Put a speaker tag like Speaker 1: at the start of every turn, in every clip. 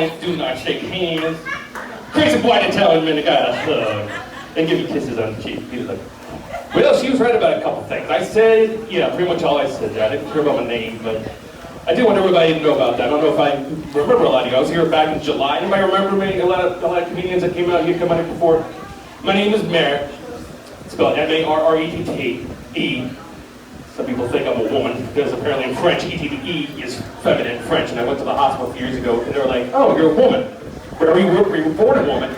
Speaker 1: hands, do not shake hands. Crazy white Italian men that got a hug. They give me kisses on the cheek. He was like, well, she was right about a couple things. I said, yeah, pretty much all I said. I didn't care about my name, but I did want everybody to know about that. I don't know if I remember a lot of you. I was here back in July. Anybody remember me? A lot of comedians that came out here, come out here before. My name is Merritt. It's spelled M-A-R-R-E-T-T-E. Some people think I'm a woman because apparently in French, E-T-T-E is feminine in French. And I went to the hospital a few years ago and they were like, oh, you're a woman. Were you born a woman?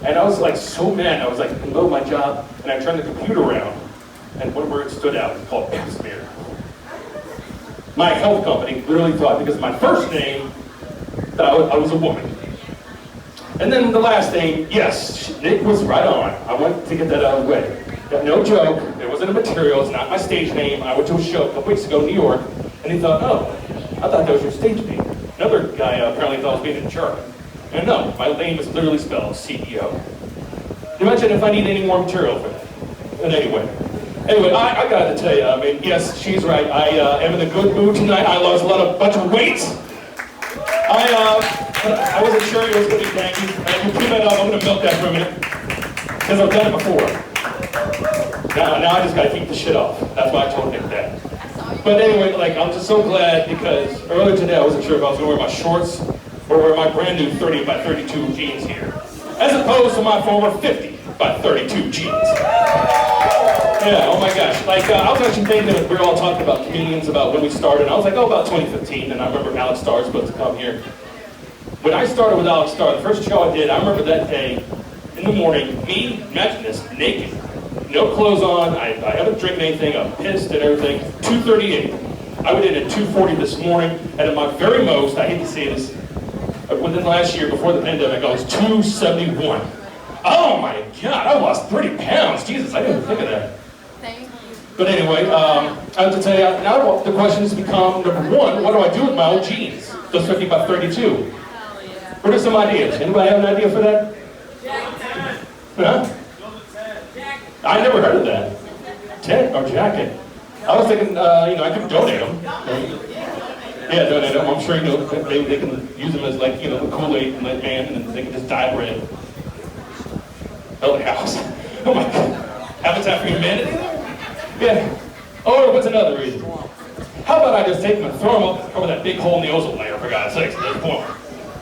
Speaker 1: And I was like so mad. I was like in the middle of my job and I turned the computer around and one word stood out. It's called pap smear. My health company literally thought because of my first name that I was a woman. And then the last name, yes, Nick was right on. I went to get that out of the way. No joke, it wasn't a material, it's not my stage name. I went to a show a couple weeks ago in New York, and he thought, oh, I thought that was your stage name. Another guy apparently thought I was being a jerk. And no, my name is literally spelled CEO. Imagine if I need any more material for that. But anyway, I gotta tell you, I mean, yes, she's right. I am in a good mood tonight. I lost a bunch of weight. I wasn't sure it was gonna be tanky. You keep that up, I'm gonna milk that for a minute. Because I've done it before. Now I just gotta keep the shit off. That's why I told Nick that. But anyway, like, I'm just so glad because earlier today I wasn't sure if I was gonna wear my shorts or wear my brand new 30 by 32 jeans here. As opposed to my former 50 by 32 jeans. Yeah, oh my gosh. Like, I was actually thinking that we were all talking about comedians about when we started. I was like, oh, about 2015, and I remember Alex Starr was supposed to come here. When I started with Alex Starr, the first show I did, I remember that day in the morning, me, imagine this, naked. No clothes on, I haven't drinking anything, I'm pissed and everything. 2:38. I went in at 2:40 this morning, and at my very most, I hate to say this, within last year, before the pandemic, I was 271. Oh my God, I lost 30 pounds. Jesus, I didn't even think of that.
Speaker 2: Thank you.
Speaker 1: But anyway, I have to tell you, now the question has become, number one, what do I do with my old jeans? Those 50 by 32.
Speaker 2: Hell yeah.
Speaker 1: What are some ideas? Anybody have an idea for that? Huh? I never heard of that. Tent or jacket. I was thinking, I could donate them. Yeah, donate them. I'm sure they can use them as like, the Kool-Aid man, and then they can just dye red. Build a house. Oh my God. Habitat for Humanity? Yeah. Or what's another reason? How about I just take them and throw them up over that big hole in the ozone layer, for God's sakes, at this point.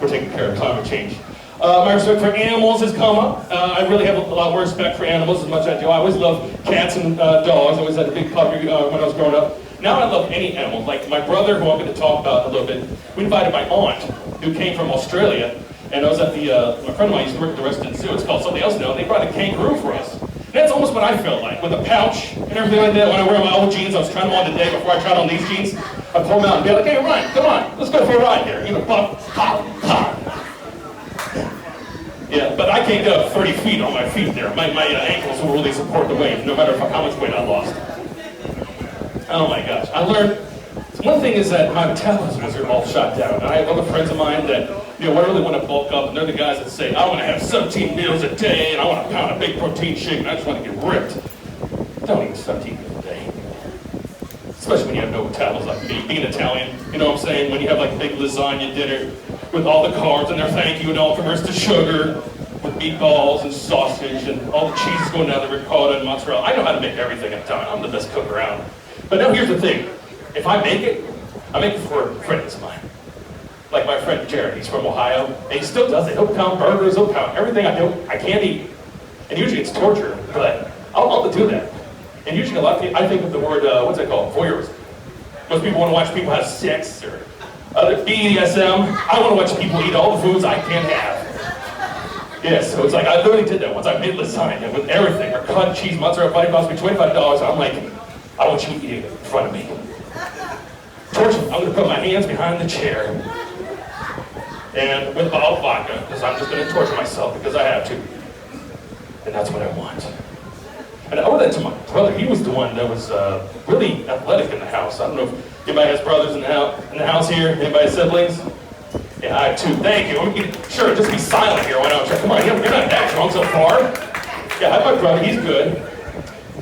Speaker 1: We're taking care of climate change. My respect for animals has come up. I really have a lot more respect for animals as much as I do. I always loved cats and dogs. I always had a big puppy when I was growing up. Now I love any animal. Like my brother, who I'm going to talk about in a little bit, we invited my aunt, who came from Australia, and I was at my friend of mine used to work at the Resident Zoo. It's called something else now. They brought a kangaroo for us. And that's almost what I felt like, with a pouch and everything like that. When I wear my old jeans, I was trying them on today before I tried on these jeans. I pull them out and be like, hey, Ryan, come on, let's go for a ride here. Pop, pop, pop. Yeah, but I can't go 30 feet on my feet there. My ankles will really support the weight, no matter how much weight I lost. Oh my gosh. I learned, one thing is that my metabolism was all shot down. And I have other friends of mine that, I really want to bulk up, and they're the guys that say, I want to have 17 meals a day, and I want to pound a big protein shake, and I just want to get ripped. Don't eat 17 meals a day. Especially when you have no metabolism like me, being Italian, you know what I'm saying? When you have like big lasagna dinner with all the carbs and their thank you and all converts to sugar, with meatballs and sausage and all the cheese going down the ricotta and mozzarella. I know how to make everything in time. I'm the best cook around. But now here's the thing. If I make it, I make it for friends of mine. Like my friend Jared, he's from Ohio, and he still does it. He'll pound burgers, he'll pound everything I can't eat. And usually it's torture, but I'll do that. And usually a lot of people, I think of the word, what's that called? Voyeurism. Most people want to watch people have sex or other BDSM. I want to watch people eat all the foods I can't have. Yeah, so it's like, I literally did that once. I made lasagna with everything, or cut cheese, mozzarella, buddy, cost me $25. I'm like, I want you eating it in front of me. Torture, I'm gonna put my hands behind the chair, and with a bottle of vodka, because I'm just gonna torture myself because I have to. And that's what I want. And I owe that to my brother. He was the one that was really athletic in the house. I don't know if anybody has brothers in the house here. Anybody has siblings? Yeah, I have two. Thank you. Sure, just be silent here. Why not? Come on, you're not that drunk so far. Yeah, I have my brother. He's good.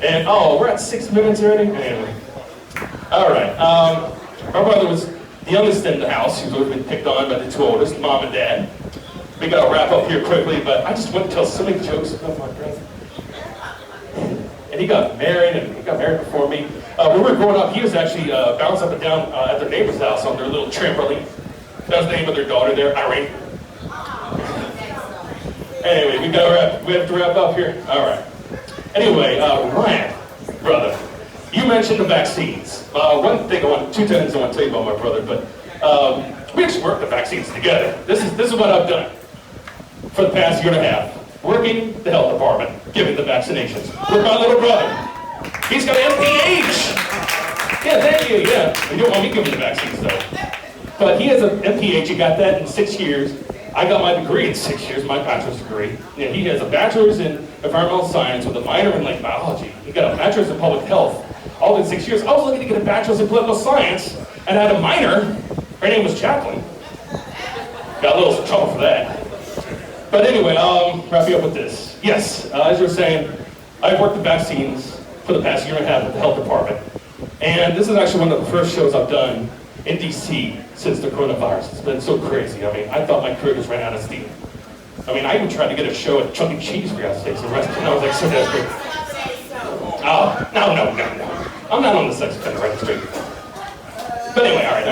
Speaker 1: And we're at 6 minutes already. Anyway, all right. My brother was the youngest in the house. He's always been picked on by the two oldest, mom and dad. we gotta wrap up here quickly, but I just want to tell so many jokes about my brother. And he got married, and he got married before me. When we were growing up, he was actually bouncing up and down at their neighbor's house on their little trampoline. That was the name of their daughter there, Irene. Anyway, we have to wrap up here. All right. Anyway, Ryan, brother, you mentioned the vaccines. Two things I want to tell you about my brother, but we actually worked the vaccines together. This is what I've done for the past year and a half. Working the health department, giving the vaccinations. With my little brother. He's got MPH. Yeah, thank you, yeah. You don't want me giving the vaccines though. But he has an MPH, he got that in 6 years. I got my degree in 6 years, my bachelor's degree. Yeah, he has a bachelor's in environmental science with a minor in like biology. He got a bachelor's in public health, all in 6 years. I was looking to get a bachelor's in political science, and I had a minor. Her name was Jacqueline. Got a little trouble for that. But anyway, wrap you up with this. Yes, as you were saying, I've worked the vaccines for the past year and a half with the health department. And this is actually one of the first shows I've done in DC since the coronavirus. It's been so crazy. I mean, I thought my career just ran out of steam. I mean, I even tried to get a show at Chuck E. Cheese for God's sakes, and I was like so desperate. Oh, no. I'm not on the sex offender registry. But anyway, all right,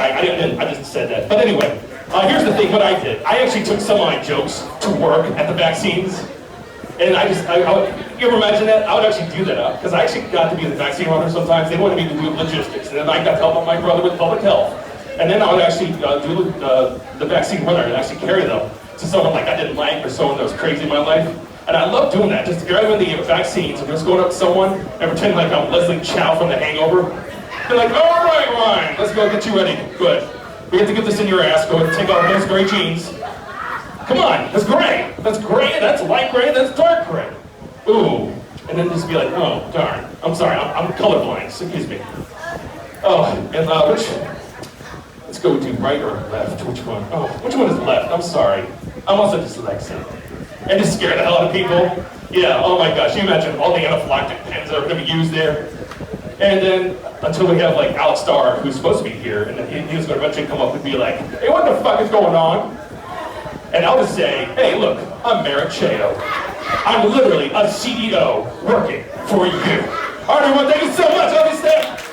Speaker 1: I just said that. But anyway, here's the thing, what I did. I actually took some of my jokes to work at the vaccines. And you ever imagine that? I would actually do that because I actually got to be the vaccine runner sometimes. They wanted me to do logistics. And then I got to help out my brother with public health. And then I would actually do the vaccine runner and actually carry them to someone like I didn't like or someone that was crazy in my life. And I love doing that, just grabbing the vaccines and just going up to someone and pretending like I'm Leslie Chow from The Hangover. They're like, all right, Ryan, let's go get you ready. Good. We have to get this in your ass. Go ahead and take off those gray jeans. Come on, that's gray. That's gray, that's light gray, that's dark gray. Ooh. And then just be like, oh, darn. I'm sorry, I'm colorblind, excuse me. Oh, and let's go to right or left, which one? Oh, which one is left? I'm sorry. I'm also dyslexic. And just scare the hell out of people. Yeah, oh my gosh, you imagine all the anaphylactic pens that are gonna be used there. And then, until we have like Alex Starr, who's supposed to be here, and then he was gonna eventually come up and be like, hey, what the fuck is going on? And I'll just say, hey, look, I'm Merritt Cheo. I'm literally a CEO working for you. All right, everyone, thank you so much. Love you, Steph.